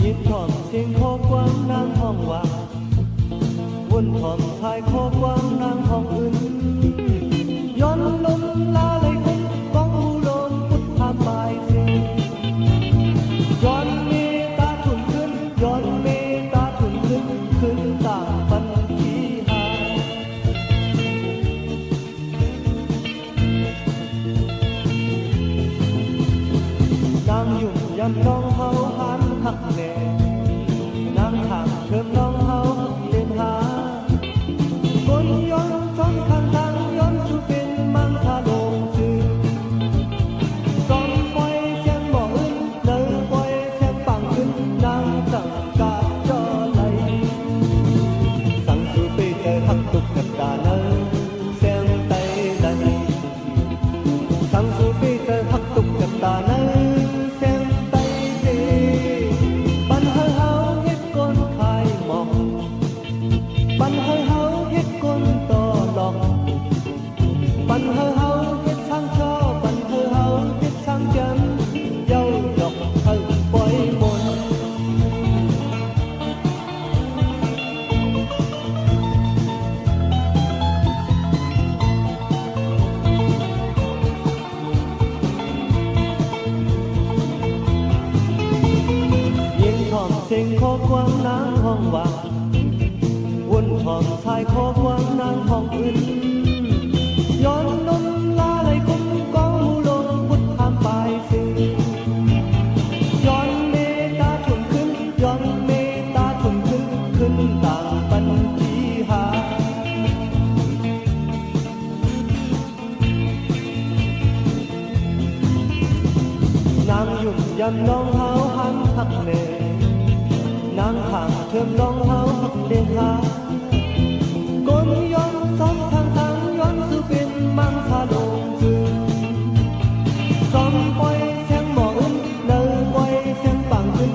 ยินถอมเสียงโคกว้างนางห้องว่าวนถอมชายโคกว้างนางห้องอื่นย้อนลมลาเลยคุณกองหูโลนพุทธาปลายเสียงย้อนเมตาถุนขึ้นย้อนเมตาถุนขึ้นขึ้นต่างปันทีหานางยุ่งยำน้องเฮาหันหักแน่นางถามเชิมน้องเฮาเดินหาคนย้อนซ้อนข้างทางย้อนสู่เป็นมังคาโลงจือซ้อนปล่อยเสียงบอกอื่นเดินปล่อยเสียงปังขึ้นนางสังกาจอไหลสั่งสู่ไปเจอหักตุกกันดาเนอเสียงไตไหลสั่งสู่ไปเจอหักตุกกันดาเนอปันเฮาเฮาเฮ็ดก้นต่อหลอกปันเฮาเฮาเฮ็ดช่างช่อปันเฮาเฮาเฮ็ดช่างจำเย้าดอกเฮาปล่อยมนยินถอมเสียงขอกว้างนางห้องว่าวนถอมชายคอกว้างนางห้องอื่นย้อนนมลาไหลคุ้มกองหูโลนพุทธามปลายสิย้อนเมตาถุนขึ้นย้อนเมตาถุนขึ้นขึ้นต่างปันทีหานางยุ่งยำน้องเฮาหันหักเนนางห่างเทิมน้องเฮาหักเดินหาก้นย้อนซ้อมทางทางย้อนสู่เป็นมังคาโลงจือซ้อมปล่อยเสียงหมออื่นเดินปล่อยเสียงปังขึ้น